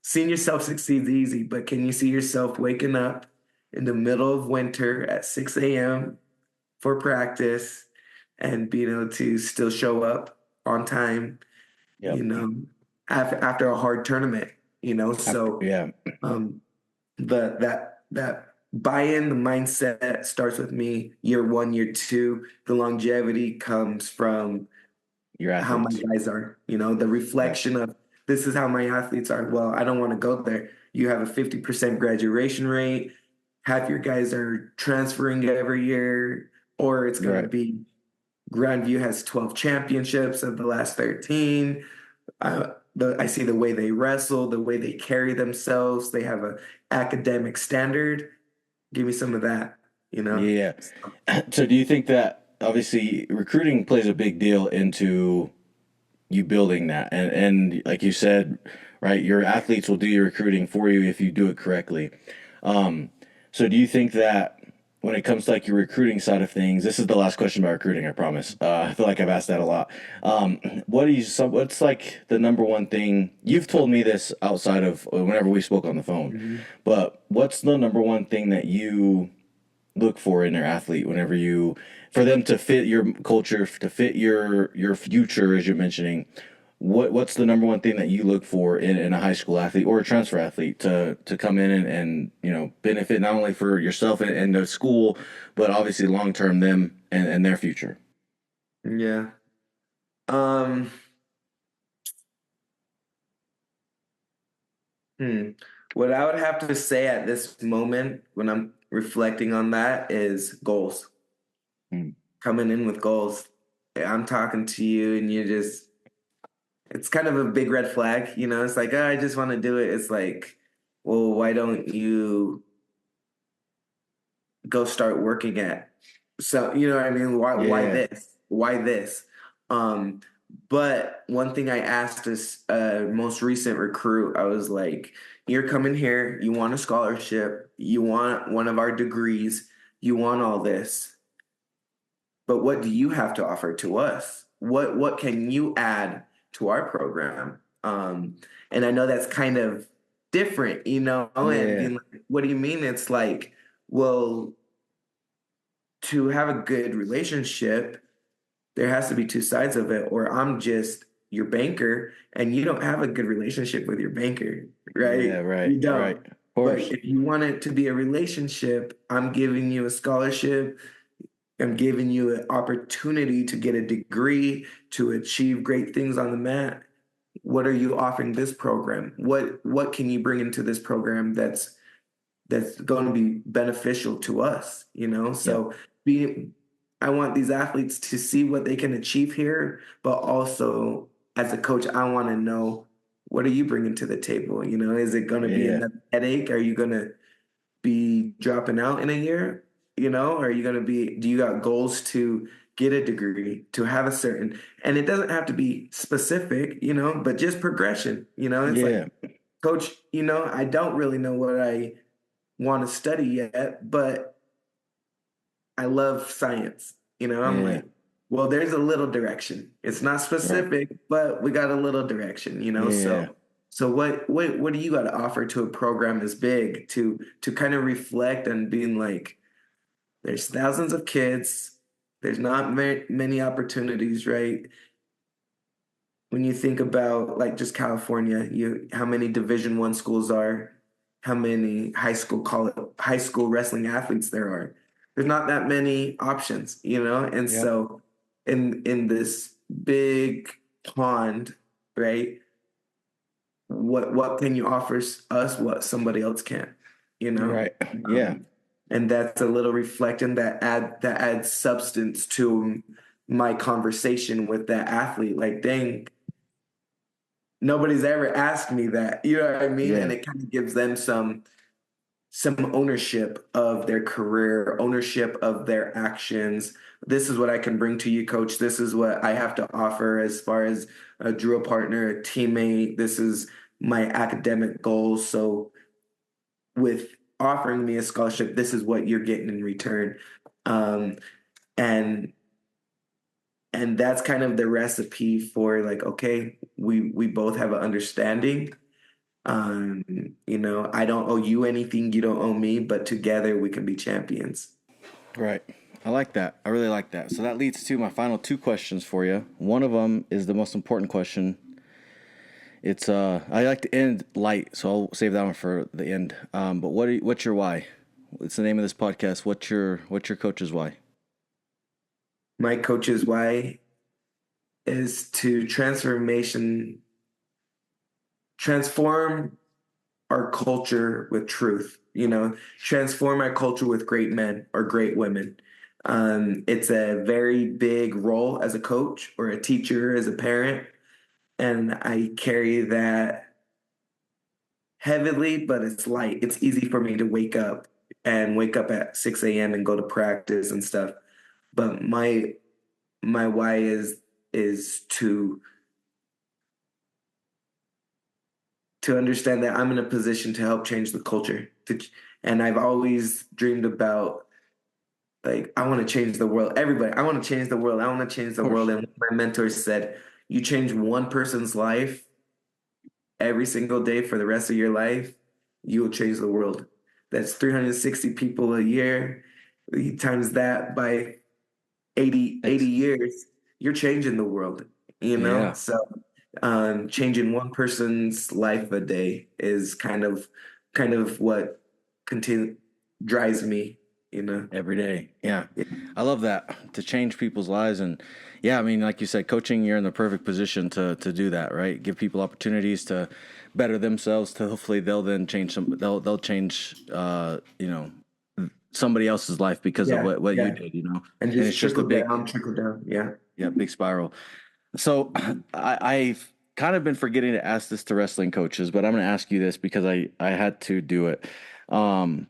S3: seeing yourself succeed is easy, but can you see yourself waking up in the middle of winter at 6 a.m. for practice and being able to still show up on time, you
S1: yep.
S3: know, after a hard tournament,
S1: After,
S3: So
S1: yeah,
S3: um, that buy-in, the mindset starts with me. Year one, year two, the longevity comes from
S1: your
S3: how my
S1: athletes,
S3: guys are. The
S1: right,
S3: reflection of this is how my athletes are. Well, I don't want to go there. You have a 50% graduation rate. Half your guys are transferring every year, or it's going to
S1: right,
S3: be Grandview has 12 championships of the last 13. I see the way they wrestle, the way they carry themselves. They have a academic standard. Give me some of that, you know?
S1: yeah. So do you think that obviously recruiting plays a big deal into you building that, and like you said, right, your athletes will do your recruiting for you if you do it correctly. Um, so do you think that when it comes to like your recruiting side of things, this is the last question about recruiting, I promise. I feel like I've asked that a lot. What's like the number one thing you've told me this outside of whenever we spoke on the phone,
S3: Mhm.
S1: but what's the number one thing that you look for in their athlete whenever you for them to fit your culture, to fit your future, as you're mentioning, what's the number one thing that you look for in a high school athlete or a transfer athlete to come in and benefit not only for yourself and the school, but obviously long term them and their future?
S3: Yeah. Um, hmm. What I would have to say at this moment when I'm reflecting on that is goals.
S1: Hmm.
S3: Coming in with goals. I'm talking to you and it's kind of a big red flag, you know? It's like, oh, I just want to do it. It's like, well, why don't you go start working at so you know what I mean? Why
S1: Yeah,
S3: this? Why this? Um, but one thing I asked this most recent recruit, I was like, you're coming here, you want a scholarship, you want one of our degrees, you want all this, but what do you have to offer to us? What can you add to our program? And I know that's kind of different, you know, and
S1: yeah,
S3: being like, what do you mean? It's like, well, to have a good relationship, there has to be two sides of it, or I'm just your banker and you don't have a good relationship with your banker,
S1: yeah,
S3: right?
S1: right,
S3: You
S1: right.
S3: don't.
S1: Of
S3: But
S1: course.
S3: if you want it to be a relationship, I'm giving you a scholarship. I'm giving you an opportunity to get a degree, to achieve great things on the mat. What are you offering this program? What can you bring into this program that's going to be beneficial to us, you know?
S1: Yep.
S3: So be I want these athletes to see what they can achieve here, but also as a coach, I want to know what are you bringing to the table? You know, is it going to be
S1: Yeah,
S3: another headache? Are you going to be dropping out in a year? You know, are you going to be, do you got goals to get a degree, to have a certain, and it doesn't have to be specific, you know, but just progression, you know, it's like,
S1: yeah,
S3: coach, you know, I don't really know what I want to study yet, but I love science. You know, I'm
S1: yeah.
S3: like, well, there's a little direction. It's not
S1: Right.
S3: specific, but we got a little direction, you know?
S1: Yeah,
S3: So what do you got to offer to a program this big to kind of reflect and being like, there's thousands of kids, there's not many opportunities, right? When you think about like just California, you how many Division I schools are, how many high school wrestling athletes there are. There's not that many options, you know? And
S1: yep,
S3: so in this big pond, right? What can you offer us what somebody else can't, you know?
S1: right. Yeah,
S3: Um, and that's a little reflecting that adds substance to my conversation with that athlete. Like, dang, nobody's ever asked me that. You know what I mean? And
S1: yeah,
S3: it kind of gives them some ownership of their career, ownership of their actions. This is what I can bring to you, coach. This is what I have to offer as far as a drill partner, a teammate. This is my academic goals. So with offering me a scholarship, this is what you're getting in return. Um, and and that's kind of the recipe for like, okay, we both have an understanding. Um, you know, I don't owe you anything, you don't owe me, but together we can be champions.
S1: right. I like that. I really like that. So that leads to my final two questions for you. One of them is the most important question. It's I like to end light, so I'll save that one for the end. But what's your why? It's the name of this podcast. What's your coach's why?
S3: My coach's why is to transform our culture with truth, you know, transform our culture with great men or great women. It's a very big role as a coach or a teacher, as a parent. And I carry that heavily, but it's light. It's easy for me to wake up at 6 a.m. and go to practice and stuff. But my why is to understand that I'm in a position to help change the culture. And I've always dreamed about like I want to change the world. Everybody, I want to change the world. I want to change
S1: Of
S3: the world.
S1: course.
S3: And my mentor said, you change one person's life every single day for the rest of your life, you will change the world. That's 360 people a year. You times that by 80
S1: Ex-
S3: years, you're changing the world, you know?
S1: yeah,
S3: So changing one person's life a day is kind of what continue drives me, you know?
S1: every day. Yeah.
S3: Yeah.
S1: I love that, to change people's lives. And yeah, I mean, like you said, coaching, you're in the perfect position to do that, right? Give people opportunities to better themselves, to hopefully they'll then change they'll change, somebody else's life because of
S3: Yeah,
S1: what you
S3: yeah.
S1: did,
S3: And
S1: and
S3: just
S1: it's just a big,
S3: trickle down. Yeah.
S1: yeah, big spiral. So I've kind of been forgetting to ask this to wrestling coaches, but I'm going to ask you this because I had to do it. Um,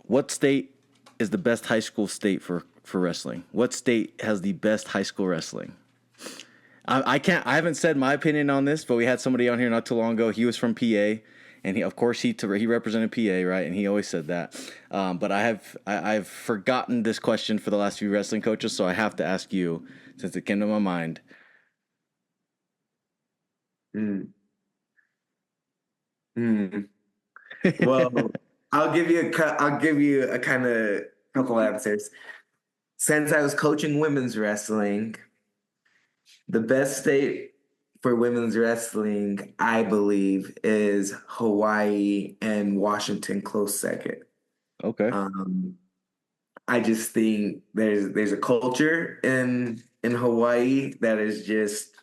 S1: what state is the best high school state for wrestling? What state has the best high school wrestling? I haven't said my opinion on this, but we had somebody on here not too long ago. He was from PA, and he, of course, he represented PA, right? And he always said that. But I've forgotten this question for the last few wrestling coaches, so I have to ask you, since it came to my mind.
S3: Mm. Mm. Well, I'll give you a kind of couple answers. Since I was coaching women's wrestling, the best state for women's wrestling, I believe, is Hawaii and Washington close second.
S1: Okay.
S3: Um, I just think there's a culture in Hawaii that is just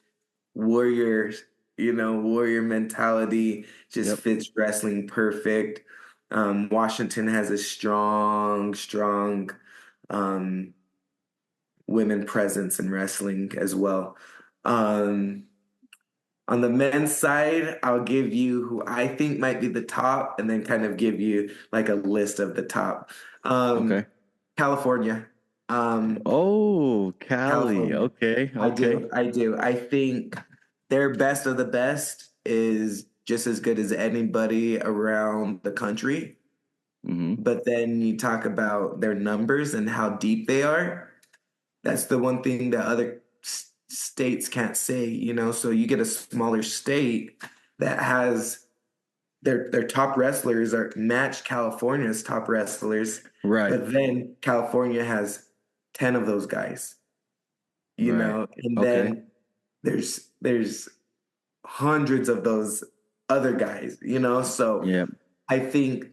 S3: warrior, warrior mentality, just
S1: Yep.
S3: fits wrestling perfect. Washington has a strong um, women presence in wrestling as well. Um, on the men's side, I'll give you who I think might be the top, and then kind of give you like a list of the top.
S1: Okay.
S3: California. Um,
S1: Oh, Cali.
S3: California.
S1: Okay.
S3: I
S1: Okay.
S3: do. I do. I think their best of the best is just as good as anybody around the country.
S1: Mm-hmm.
S3: But then you talk about their numbers and how deep they are. That's the one thing that other states can't say, So you get a smaller state that has their top wrestlers are match California's top wrestlers,
S1: Right.
S3: but then California has 10 of those guys,
S1: Right.
S3: and
S1: Okay.
S3: then there's hundreds of those other guys, So
S1: Yeah.
S3: I think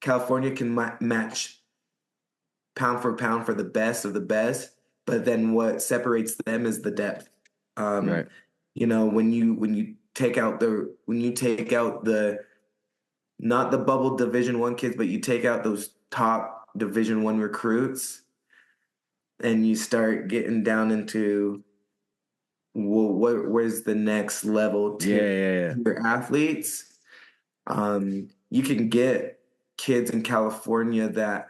S3: California can match pound for the best of the best, but then what separates them is the depth. Um,
S1: Right.
S3: when you take out the not the bubble Division 1 kids, but you take out those top Division 1 recruits, and you start getting down into where's the next level
S1: Yeah. Yeah. Yeah.
S3: tier athletes. You can get kids in California that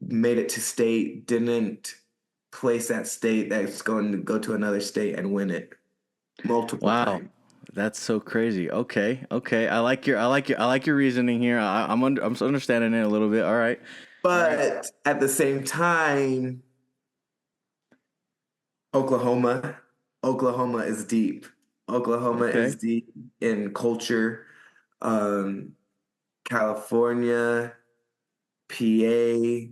S3: made it to state, didn't place that state, that's going to go to another state and win it multiple
S1: Wow.
S3: times.
S1: That's so crazy. Okay. Okay. I like your reasoning here. I'm understanding it a little bit. All right. All right.
S3: But at the same time, Oklahoma, Oklahoma is deep. Oklahoma is
S1: Okay.
S3: deep in culture. Um, California, PA,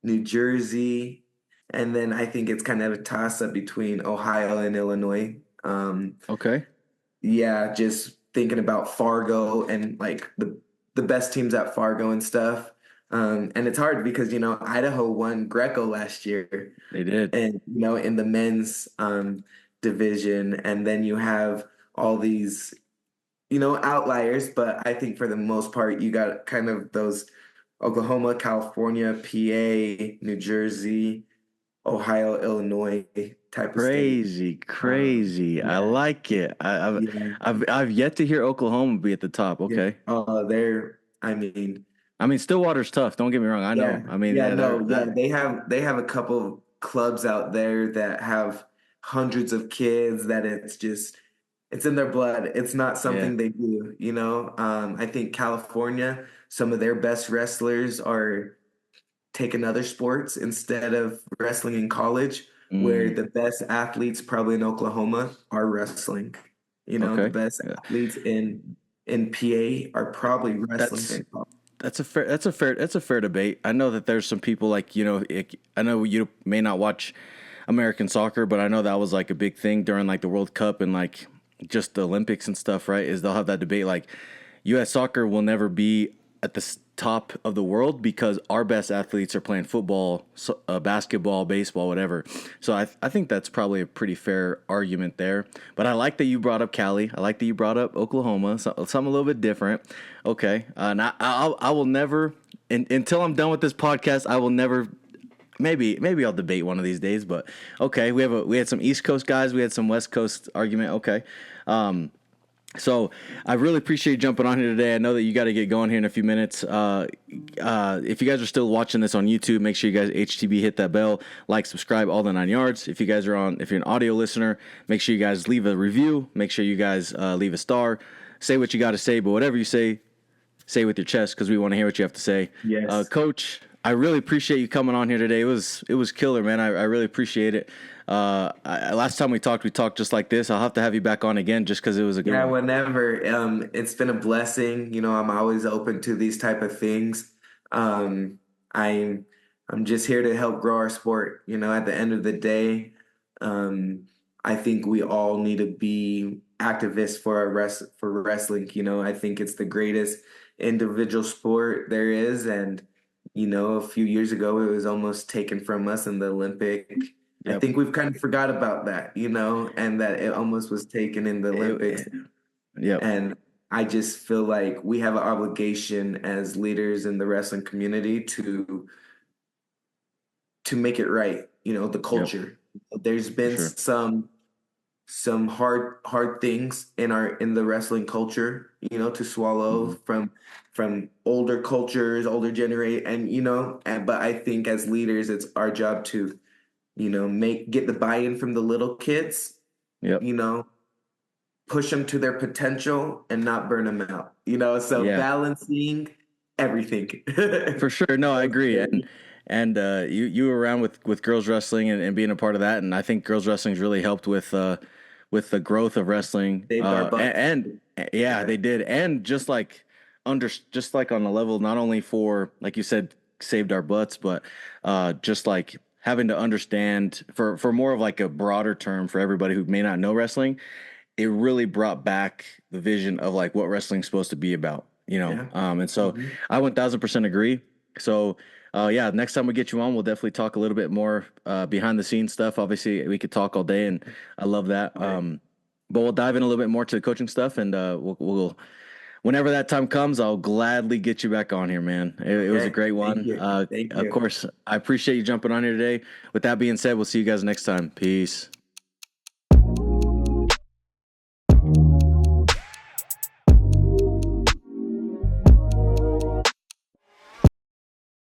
S3: New Jersey, and then I think it's kind of a toss up between Ohio and Illinois.
S1: Okay.
S3: Yeah, just thinking about Fargo and like the best teams at Fargo and stuff. And it's hard because Idaho won Greco last year,
S1: They did.
S3: and in the men's division, and then you have all these outliers, but I think for the most part you got kind of those Oklahoma, California, PA, New Jersey, Ohio, Illinois type of state.
S1: Crazy, crazy. I
S3: Yeah,
S1: like it.
S3: yeah,
S1: I've yet to hear Oklahoma be at the top.
S3: yeah.
S1: Okay.
S3: I mean,
S1: I mean, Stillwater's tough. Don't get me wrong. I
S3: yeah,
S1: know. I mean,
S3: yeah,
S1: they're
S3: no, yeah.
S1: that.
S3: They have a couple of clubs out there that have hundreds of kids that it's in their blood. It's not
S1: Yeah.
S3: something they do. I think California, some of their best wrestlers are taking other sports instead of wrestling in college, where
S1: Mm,
S3: the best athletes probably in Oklahoma are wrestling. The
S1: okay.
S3: best
S1: Yeah.
S3: athletes in PA are probably wrestling
S1: That's
S3: in college.
S1: that's a fair debate. I know that there's some people like, I know you may not watch American soccer, but I know that was like a big thing during like the World Cup and like just the Olympics and stuff, right? Is they'll have that debate like U.S. soccer will never be at the top of the world because our best athletes are playing football, basketball, baseball, whatever. So I think that's probably a pretty fair argument there. But I like that you brought up Cali. I like that you brought up Oklahoma, something a little bit different. Okay, and I will never, until I'm done with this podcast, I will never. Maybe I'll debate one of these days, but okay. We had some East Coast guys, we had some West Coast argument. Okay, so I really appreciate you jumping on here today. I know that you got to get going here in a few minutes. If you guys are still watching this on YouTube, make sure you guys HTB hit that bell, like, subscribe, all the 9 yards. If you're an audio listener, make sure you guys leave a review. Make sure you guys leave a star. Say what you got to say, but whatever you say with your chest because we want to hear what you have to say.
S3: Yes.
S1: Coach, I really appreciate you coming on here today. It was killer, man. I really appreciate it. Last time we talked just like this. I'll have to have you back on again just because it was a good one.
S3: Whenever. It's been a blessing. I'm always open to these type of things. I'm just here to help grow our sport. At the end of the day, I think we all need to be activists for wrestling. I think it's the greatest individual sport there is, and a few years ago it was almost taken from us in the Olympic.
S1: Yep.
S3: I think we've kind of forgot about that, and that it almost was taken in the Olympics.
S1: Yep.
S3: And I just feel like we have an obligation as leaders in the wrestling community to make it right. The culture. Yep. There's been some hard things in the wrestling culture, to swallow from older cultures, older generation, but I think as leaders, it's our job to get the buy-in from the little kids,
S1: Yep.
S3: Push them to their potential and not burn them out, balancing everything.
S1: For sure. No, I agree. And you were around with girls wrestling and being a part of that. And I think girls wrestling's really helped with the growth of wrestling. And they did. And just like on a level, not only for, like you said, saved our butts, but just like having to understand for more of like a broader term for everybody who may not know wrestling, it really brought back the vision of like what wrestling's supposed to be about, and so I 1000% agree. So next time we get you on, we'll definitely talk a little bit more behind the scenes stuff. Obviously we could talk all day and I love that. But we'll dive in a little bit more to the coaching stuff and we'll whenever that time comes, I'll gladly get you back on here, man. It was a great one.
S3: Thank you.
S1: Of course, I appreciate you jumping on here today. With that being said, we'll see you guys next time. Peace.